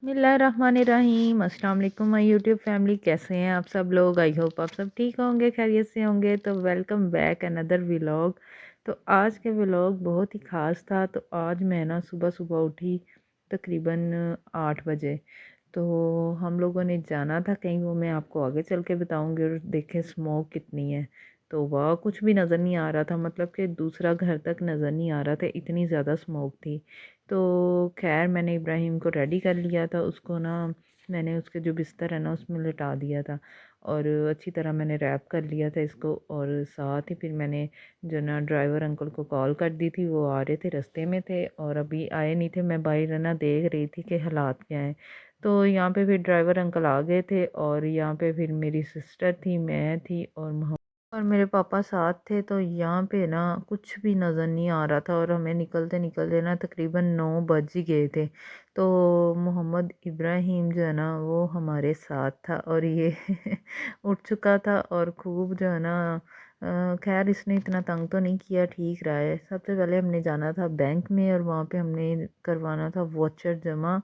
बिस्मिल्लाहिर्रहमानिर्रहीम। अस्सलाम वालेकुम माय यूट्यूब फैमिली, कैसे हैं आप सब लोग। आई होप आप सब ठीक होंगे, खैरियत से होंगे। तो वेलकम बैक अनदर व्लॉग। तो आज के व्लॉग बहुत ही ख़ास था। तो आज मैं ना सुबह सुबह उठी तकरीबन 8 बजे। तो हम लोगों ने जाना था कहीं, वो मैं आपको आगे चल के बताऊंगी। और देखें स्मोक कितनी है। तो वाह, कुछ भी नज़र नहीं आ रहा था, मतलब कि दूसरा घर तक नज़र नहीं आ रहा था, इतनी ज़्यादा स्मोक थी। तो खैर मैंने इब्राहिम को रेडी कर लिया था, उसको ना मैंने उसके जो बिस्तर है ना उसमें लिटा दिया था। और अच्छी तरह मैंने रैप कर लिया था इसको। और साथ ही फिर मैंने जो ना ड्राइवर अंकल को कॉल कर दी थी, वो आ रहे थे, रास्ते में थे और अभी आए नहीं थे। मैं बाहर ना देख रही थी कि हालात क्या हैं। तो यहाँ पे फिर ड्राइवर अंकल आ गए थे और यहाँ पे फिर मेरी सिस्टर थी, मैं थी और मेरे पापा साथ थे। तो यहाँ पे ना कुछ भी नज़र नहीं आ रहा था और हमें निकलते निकलते ना तकरीबन 9 बज ही गए थे। तो मोहम्मद इब्राहिम जो है ना वो हमारे साथ था और ये उठ चुका था और खूब जो है ना खैर इसने इतना तंग तो नहीं किया, ठीक रहा है। सबसे पहले हमने जाना था बैंक में और वहाँ पे हमने करवाना था वाउचर जमा।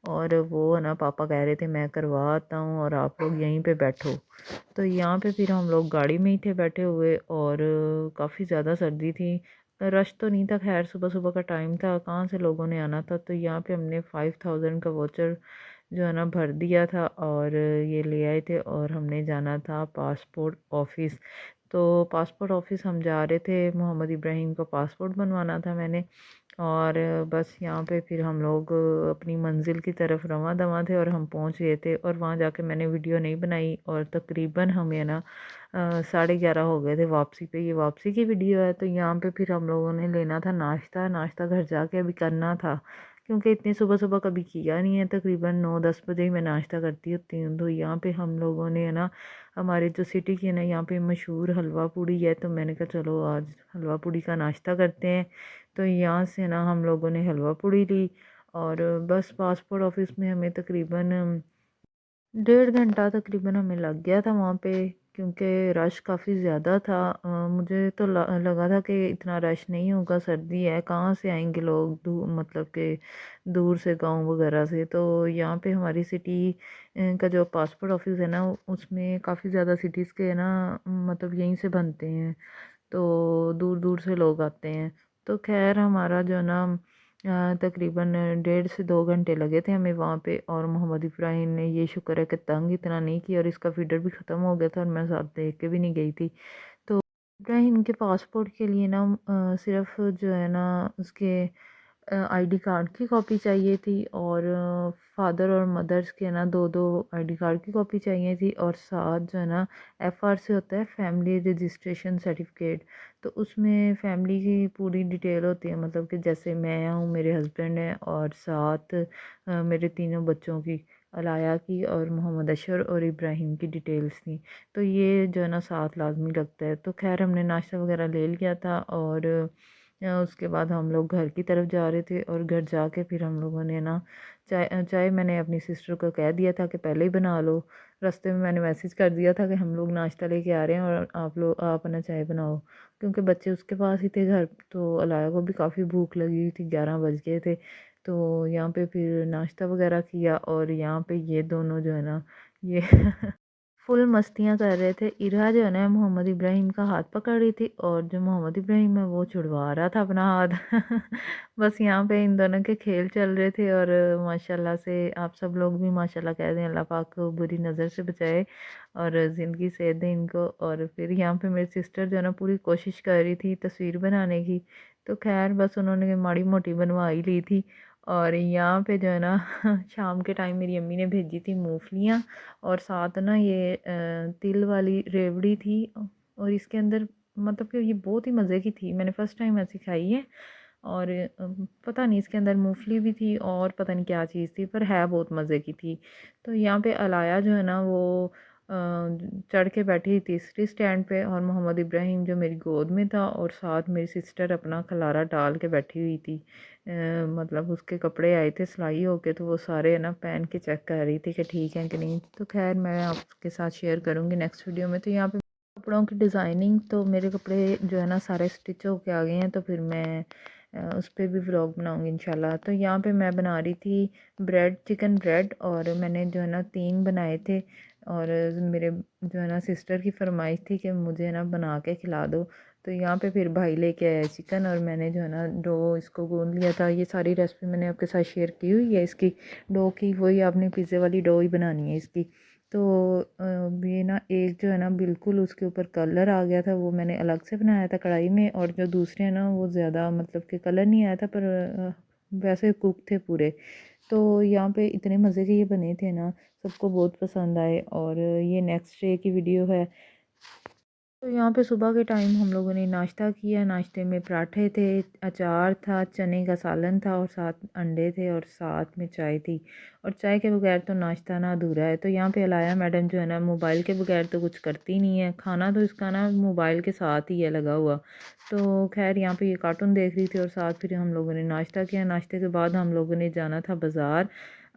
और वो है ना पापा कह रहे थे मैं करवा आता हूँ और आप लोग यहीं पे बैठो। तो यहाँ पे फिर हम लोग गाड़ी में ही थे बैठे हुए और काफ़ी ज़्यादा सर्दी थी। रश तो नहीं था, खैर सुबह सुबह का टाइम था, कहाँ से लोगों ने आना था। तो यहाँ पे हमने 5000 का वाउचर जो है ना भर दिया था और ये ले आए थे और हमने जाना था पासपोर्ट ऑफिस। तो पासपोर्ट ऑफिस हम जा रहे थे, मोहम्मद इब्राहिम का पासपोर्ट बनवाना था मैंने। और बस यहाँ पे फिर हम लोग अपनी मंजिल की तरफ रवां दवां थे और हम पहुँच गए थे। और वहाँ जाके मैंने वीडियो नहीं बनाई और तकरीबन हमें ना 11:30 हो गए थे वापसी पे। ये वापसी की वीडियो है। तो यहाँ पे फिर हम लोगों ने लेना था नाश्ता। नाश्ता घर जाके अभी करना था क्योंकि इतनी सुबह सुबह कभी किया नहीं है। तकरीबन 9-10 बजे ही मैं नाश्ता करती होती हूँ। तो यहाँ पे हम लोगों ने है ना, हमारे जो सिटी की है ना यहाँ पे मशहूर हलवा पूड़ी है, तो मैंने कहा चलो आज हलवा पूड़ी का नाश्ता करते हैं। तो यहाँ से ना हम लोगों ने हलवा पूड़ी ली और बस पासपोर्ट ऑफिस में हमें तकरीबन 1.5 घंटा तकरीबन हमें लग गया था वहाँ पे, क्योंकि रश काफ़ी ज़्यादा था। मुझे तो लगा था कि इतना रश नहीं होगा, सर्दी है, कहाँ से आएंगे लोग मतलब कि दूर से, गांव वगैरह से। तो यहाँ पे हमारी सिटी का जो पासपोर्ट ऑफिस है ना उसमें काफ़ी ज़्यादा सिटीज़ के है ना, मतलब यहीं से बनते हैं। तो दूर दूर से लोग आते हैं। तो खैर हमारा जो ना तकरीबन 1.5 से 2 घंटे लगे थे हमें वहाँ पे। और मोहम्मद इब्राहिम ने ये शुक्र है कि तंग इतना नहीं किया और इसका फीडर भी ख़त्म हो गया था और मैं साथ देख के भी नहीं गई थी। तो इब्राहिम के पासपोर्ट के लिए ना सिर्फ जो है ना उसके आईडी कार्ड की कॉपी चाहिए थी और फादर और मदर्स के ना दो दो आईडी कार्ड की कॉपी चाहिए थी। और साथ जो है ना एफआर से होता है फैमिली रजिस्ट्रेशन सर्टिफिकेट। तो उसमें फैमिली की पूरी डिटेल होती है, मतलब कि जैसे मैं हूँ, मेरे हस्बैंड हैं और साथ मेरे तीनों बच्चों की, अलाया की और मोहम्मद अशर और इब्राहिम की डिटेल्स थी। तो ये जो है ना साथ लाजमी लगता है। तो खैर हमने नाश्ता वगैरह ले लिया था और उसके बाद हम लोग घर की तरफ जा रहे थे। और घर जाके फिर हम लोगों ने ना चाय चाय मैंने अपनी सिस्टर को कह दिया था कि पहले ही बना लो। रास्ते में मैंने मैसेज कर दिया था कि हम लोग नाश्ता लेके आ रहे हैं और आप अपना चाय बनाओ, क्योंकि बच्चे उसके पास ही थे घर। तो अलाया को भी काफ़ी भूख लगी हुई थी, 11 बज गए थे। तो यहाँ पे फिर नाश्ता वगैरह किया और यहाँ पे ये दोनों जो है ना ये फुल मस्तियाँ कर रहे थे। इरा जो है ना मोहम्मद इब्राहिम का हाथ पकड़ रही थी और जो मोहम्मद इब्राहिम है वो छुड़वा रहा था अपना हाथ। बस यहाँ पे इन दोनों के खेल चल रहे थे। और माशाल्लाह से आप सब लोग भी माशाल्लाह कह दें, अल्लाह पाक को बुरी नज़र से बचाए और ज़िंदगी सेहत दे इनको। और फिर यहाँ पे मेरी सिस्टर जो है ना पूरी कोशिश कर रही थी तस्वीर बनाने की। तो खैर बस उन्होंने माड़ी मोटी बनवा ही ली थी। और यहाँ पे जो है ना शाम के टाइम मेरी अम्मी ने भेजी थी मूंगफलियाँ और साथ ना ये तिल वाली रेवड़ी थी। और इसके अंदर मतलब कि ये बहुत ही मज़े की थी, मैंने फ़र्स्ट टाइम ऐसी खाई है। और पता नहीं इसके अंदर मूंगफली भी थी और पता नहीं क्या चीज़ थी, पर है बहुत मज़े की थी। तो यहाँ पे अलाया जो है ना वो चढ़ के बैठी तीसरी स्टैंड पे और मोहम्मद इब्राहिम जो मेरी गोद में था और साथ मेरी सिस्टर अपना खलारा डाल के बैठी हुई थी। मतलब उसके कपड़े आए थे सिलाई होके, तो वो सारे है ना पहन के चेक कर रही थी कि ठीक है कि नहीं। तो खैर मैं आपके साथ शेयर करूँगी नेक्स्ट वीडियो में। तो यहाँ पे कपड़ों की डिज़ाइनिंग, तो मेरे कपड़े जो है ना सारे स्टिच होके आ गए हैं। तो फिर मैं उस पर भी व्लॉग बनाऊँगी इंशाल्लाह। तो यहाँ पे मैं बना रही थी चिकन ब्रेड, और मैंने जो है ना 3 बनाए थे, और मेरे जो है ना सिस्टर की फरमाइश थी कि मुझे ना बना के खिला दो। तो यहाँ पे फिर भाई लेके आया चिकन, और मैंने जो है ना डो इसको गूंद लिया था। ये सारी रेसिपी मैंने आपके साथ शेयर की हुई है इसकी डो की, वही आपने पिज़्ज़े वाली डो ही बनानी है इसकी। तो ये ना एक जो है ना बिल्कुल उसके ऊपर कलर आ गया था, वो मैंने अलग से बनाया था कढ़ाई में, और जो दूसरे हैं ना वो ज़्यादा मतलब कि कलर नहीं आया था, पर वैसे कुक थे पूरे। तो यहाँ पे इतने मज़े के ये बने थे ना, सबको बहुत पसंद आए। और ये नेक्स्ट डे की वीडियो है। तो यहाँ पे सुबह के टाइम हम लोगों ने नाश्ता किया। नाश्ते में पराठे थे, अचार था, चने का सालन था, और साथ अंडे थे, और साथ में चाय थी। और चाय के बगैर तो नाश्ता ना अधूरा है। तो यहाँ पे अलाया मैडम जो है ना मोबाइल के बगैर तो कुछ करती नहीं है। खाना तो इसका ना मोबाइल के साथ ही है लगा हुआ। तो खैर यहाँ पे ये कार्टून देख रही थी, और साथ फिर हम लोगों ने नाश्ता किया। नाश्ते के बाद हम लोगों ने जाना था बाज़ार,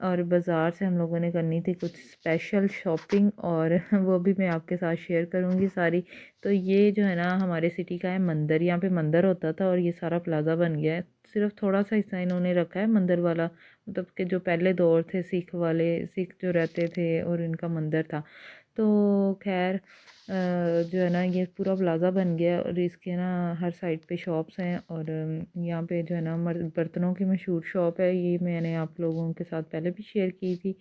और बाज़ार से हम लोगों ने करनी थी कुछ स्पेशल शॉपिंग, और वो भी मैं आपके साथ शेयर करूँगी सारी। तो ये जो है ना हमारे सिटी का है मंदिर। यहाँ पे मंदिर होता था, और ये सारा प्लाज़ा बन गया है। सिर्फ थोड़ा सा हिस्सा इन्होंने रखा है मंदिर वाला, मतलब कि जो पहले दौर थे सिख वाले, सिख जो रहते थे और इनका मंदिर था। तो खैर जो है ना ये पूरा प्लाज़ा बन गया है, और इसके ना हर साइड पे शॉप्स हैं। और यहाँ पे जो है ना बर्तनों की मशहूर शॉप है। ये मैंने आप लोगों के साथ पहले भी शेयर की थी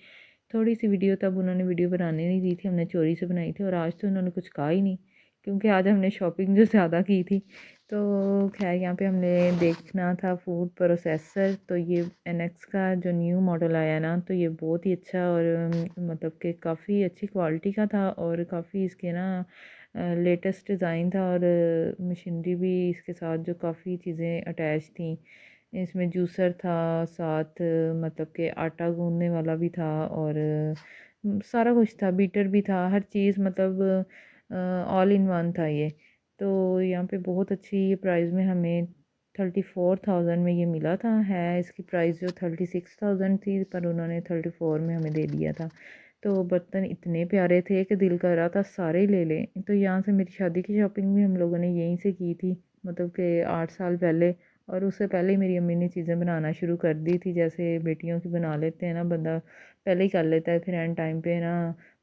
थोड़ी सी वीडियो, तब उन्होंने वीडियो बनाने नहीं दी थी, हमने चोरी से बनाई थी। और आज तो उन्होंने कुछ कहा ही नहीं, क्योंकि आज हमने शॉपिंग जो ज़्यादा की थी। तो खैर यहाँ पे हमने देखना था फूड प्रोसेसर। तो ये एनएक्स का जो न्यू मॉडल आया ना, तो ये बहुत ही अच्छा, और मतलब कि काफ़ी अच्छी क्वालिटी का था, और काफ़ी इसके ना लेटेस्ट डिज़ाइन था, और मशीनरी भी इसके साथ जो काफ़ी चीज़ें अटैच थी। इसमें जूसर था साथ, मतलब कि आटा गूंदने वाला भी था, और सारा कुछ था, बीटर भी था, हर चीज़ मतलब ऑल इन वन था ये। तो यहाँ पे बहुत अच्छी ये प्राइस में हमें 34,000 में ये मिला था। है इसकी प्राइस जो 36,000 थी, पर उन्होंने 34 में हमें दे दिया था। तो बर्तन इतने प्यारे थे कि दिल कर रहा था सारे ही ले लें। तो यहाँ से मेरी शादी की शॉपिंग भी हम लोगों ने यहीं से की थी, मतलब कि 8 साल पहले। और उससे पहले ही मेरी अम्मी ने चीज़ें बनाना शुरू कर दी थी, जैसे बेटियों की बना लेते हैं ना बंदा, पहले ही कर लेता है, फिर एंड टाइम पे ना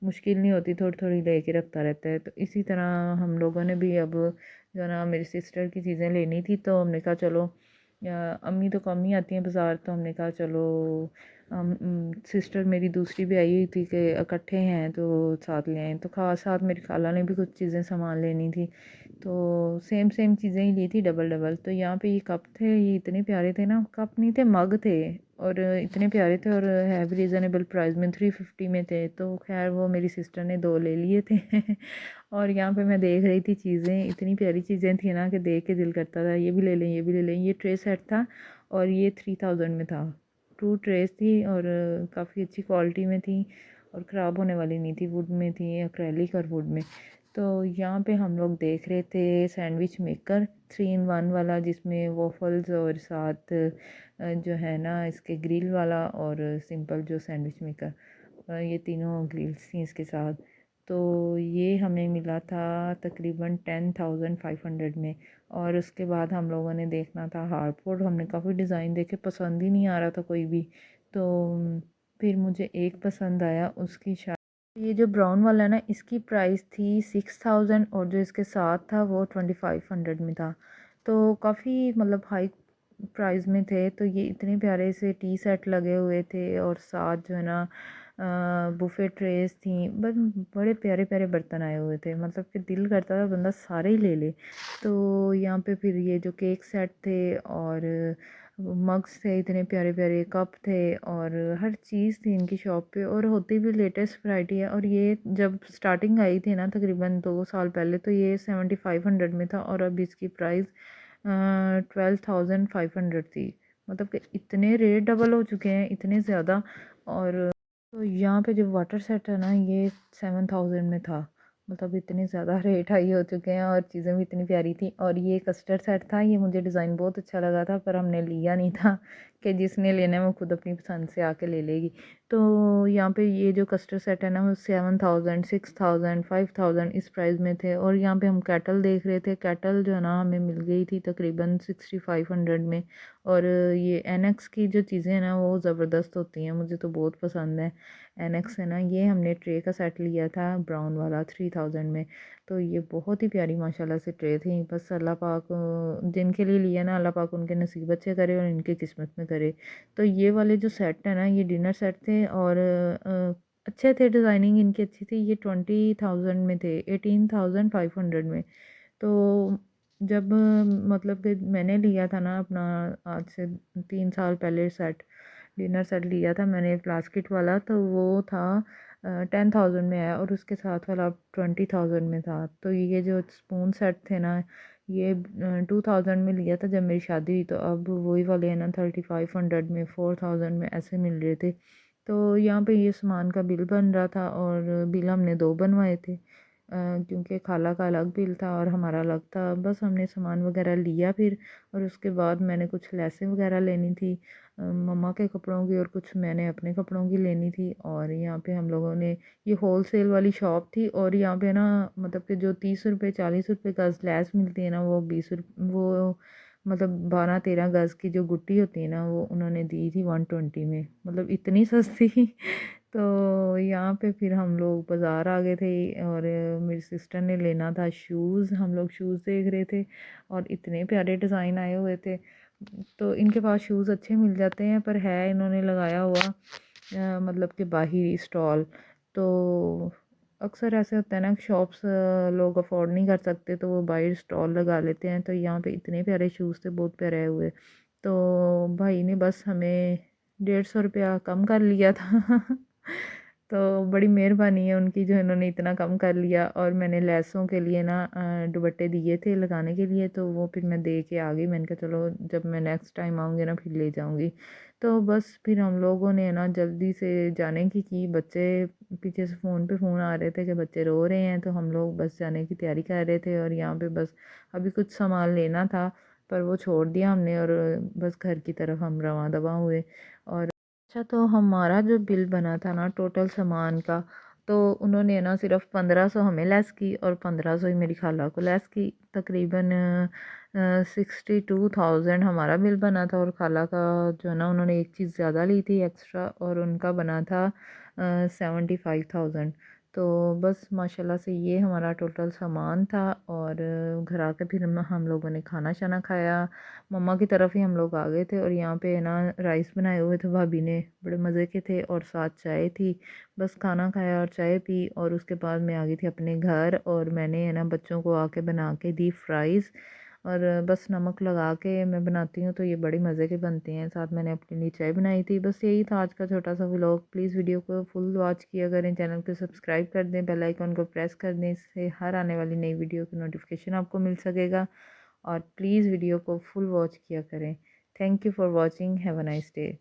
मुश्किल नहीं होती, थोड़ी थोड़ी लेके रखता रहता है। तो इसी तरह हम लोगों ने भी अब जो है ना मेरी सिस्टर की चीज़ें लेनी थी, तो हमने कहा चलो, अम्मी तो कम ही आती हैं बाज़ार, तो हमने कहा चलो सिस्टर मेरी दूसरी भी आई हुई थी कि इकट्ठे हैं तो साथ ले आएँ। तो खास साथ मेरी खाला ने भी कुछ चीज़ें सामान लेनी थी, तो सेम सेम चीज़ें ही ली थी डबल डबल। तो यहाँ पे ये कप थे, ये इतने प्यारे थे ना, कप नहीं थे मग थे, और इतने प्यारे थे, और है भी रीज़नेबल प्राइस में 350 में थे। तो खैर वो मेरी सिस्टर ने 2 ले लिए थे और यहाँ पे मैं देख रही थी चीज़ें, इतनी प्यारी चीज़ें थी ना कि देख के दिल करता था ये भी ले लें, ये भी ले लें। ये ट्रे सेट था, और ये 3000 में था। 2 ट्रेस थी, और काफ़ी अच्छी क्वालिटी में थी, और ख़राब होने वाली नहीं थी, वुड में थी, एक्रेलिक और वुड में। तो यहाँ पे हम लोग देख रहे थे सैंडविच मेकर 3 इन 1 वाला, जिसमें वॉफल्स और साथ जो है ना इसके ग्रिल वाला, और सिंपल जो सैंडविच मेकर, ये तीनों ग्रिल्स थी इसके साथ। तो ये हमें मिला था तकरीबन 10,500 में। और उसके बाद हम लोगों ने देखना था हार्डबोर्ड। हमने काफ़ी डिज़ाइन देखे, पसंद ही नहीं आ रहा था कोई भी। तो फिर मुझे एक पसंद आया, उसकी ये जो ब्राउन वाला है ना, इसकी प्राइस थी 6,000, और जो इसके साथ था वो 2,500 में था। तो काफ़ी मतलब हाई प्राइस में थे। तो ये इतने प्यारे से टी सेट लगे हुए थे, और साथ जो है ना बुफ़े ट्रेस थी, बस बड़े प्यारे प्यारे बर्तन आए हुए थे, मतलब कि दिल करता था बंदा सारे ही ले ले। तो यहाँ पे फिर ये जो केक सेट थे, और मग्स थे, इतने प्यारे प्यारे कप थे, और हर चीज़ थी इनकी शॉप पे, और होती भी लेटेस्ट वैरायटी है। और ये जब स्टार्टिंग आई थी ना तकरीबन 2 साल पहले, तो ये 7500 में था, और अब इसकी प्राइस 12,500 थी। मतलब कि इतने रेट डबल हो चुके हैं, इतने ज़्यादा। और तो यहाँ पे जो वाटर सेट है ना, ये 7,000 में था। मतलब इतने ज़्यादा रेट हाई हो चुके हैं, और चीज़ें भी इतनी प्यारी थी। और ये कस्टर्ड सेट था, ये मुझे डिज़ाइन बहुत अच्छा लगा था, पर हमने लिया नहीं था कि जिसने लेना है वो खुद अपनी पसंद से आके ले लेगी। तो यहाँ पे ये जो कस्टर्ड सेट है ना वो 7,000 6,000 5,000 इस प्राइस में थे। और यहाँ पे हम कैटल देख रहे थे, कैटल जो है ना हमें मिल गई थी तकरीबन 6,500 में। और ये एनएक्स की जो चीज़ें हैं ना वो ज़बरदस्त होती हैं, मुझे तो बहुत पसंद है। एनएक्स है ना, ये हमने ट्रे का सेट लिया था ब्राउन वाला 3,000 में। तो ये बहुत ही प्यारी माशाल्लाह से ट्रे थी। बस अल्लाह पाक जिनके लिए लिया ना अल्लाह पाक उनके नसीब अच्छे करे और इनकी किस्मत में करे। तो ये वाले जो सेट है ना ये डिनर सेट थे और अच्छे थे, डिज़ाइनिंग इनकी अच्छी थी। ये 20,000 में थे, 18,500 में। तो जब मतलब कि मैंने लिया था ना अपना आज से 3 साल पहले सेट, डिनर सेट लिया था मैंने प्लास्टिक वाला, तो वो था 10,000 में आया और उसके साथ वाला 20,000 में था। तो ये जो स्पून सेट थे ना ये 2,000 में लिया था जब मेरी शादी हुई, तो अब वही वाले हैं ना 3,500 में 4,000 में ऐसे मिल रहे थे। तो यहाँ पे ये सामान का बिल बन रहा था और बिल हमने दो बनवाए थे क्योंकि खाला का अलग बिल था और हमारा अलग था। बस हमने सामान वगैरह लिया फिर, और उसके बाद मैंने कुछ लेसें वगैरह लेनी थी मम्मा के कपड़ों की, और कुछ मैंने अपने कपड़ों की लेनी थी। और यहाँ पे हम लोगों ने, ये होल सेल वाली शॉप थी और यहाँ पे ना मतलब कि जो 30 रुपये 40 रुपये गज़ लैस मिलती है ना वो 20 रुपये, वो मतलब 12-13 गज़ की जो गुट्टी होती है ना वो उन्होंने दी थी 120 में, मतलब इतनी सस्ती। तो यहाँ पे फिर हम लोग बाज़ार आ गए थे और मेरी सिस्टर ने लेना था शूज़, हम लोग शूज़ देख रहे थे और इतने प्यारे डिज़ाइन आए हुए थे। तो इनके पास शूज़ अच्छे मिल जाते हैं, पर है इन्होंने लगाया हुआ मतलब कि बाहरी स्टॉल। तो अक्सर ऐसे होता है ना शॉप्स लोग अफोर्ड नहीं कर सकते तो वो बाहर स्टॉल लगा लेते हैं। तो यहाँ पे इतने प्यारे शूज़ थे, बहुत प्यारे आए हुए। तो भाई ने बस हमें 150 रुपया कम कर लिया था। तो बड़ी मेहरबानी है उनकी जो इन्होंने इतना कम कर लिया। और मैंने लैसों के लिए ना दुपट्टे दिए थे लगाने के लिए, तो वो फिर मैं दे के आ गई। मैंने कहा चलो जब मैं नेक्स्ट टाइम आऊँगी ना फिर ले जाऊँगी। तो बस फिर हम लोगों ने ना जल्दी से जाने की बच्चे पीछे से फ़ोन पे फ़ोन आ रहे थे कि बच्चे रो रहे हैं, तो हम लोग बस जाने की तैयारी कर रहे थे। और यहाँ पे बस अभी कुछ सामान लेना था पर वो छोड़ दिया हमने और बस घर की तरफ हम रवां दवा हुए। और अच्छा, तो हमारा जो बिल बना था ना टोटल सामान का, तो उन्होंने ना सिर्फ 1500 हमें लेस की और 1500 ही मेरी खाला को लेस की। तकरीबन 62,000 हमारा बिल बना था। और खाला का जो है ना उन्होंने एक चीज़ ज़्यादा ली थी एक्स्ट्रा और उनका बना था 75,000। तो बस माशाल्लाह से ये हमारा टोटल सामान था। और घर आके फिर हम लोगों ने खाना शाना खाया, मम्मा की तरफ ही हम लोग आ गए थे। और यहाँ पे ना राइस बनाए हुए थे भाभी ने, बड़े मज़े के थे, और साथ चाय थी। बस खाना खाया और चाय पी और उसके बाद मैं आ गई थी अपने घर। और मैंने है ना बच्चों को आके बना के दी फ्राइज़, और बस नमक लगा के मैं बनाती हूँ तो ये बड़ी मज़े के बनते हैं। साथ मैंने अपने लिए चाय बनाई थी। बस यही था आज का छोटा सा व्लॉग। प्लीज़ वीडियो को फुल वॉच किया करें, चैनल को सब्सक्राइब कर दें, बेल आइकन को प्रेस कर दें, इससे हर आने वाली नई वीडियो की नोटिफिकेशन आपको मिल सकेगा। और प्लीज़ वीडियो को फुल वॉच किया करें। Thank you for watching, have a nice day.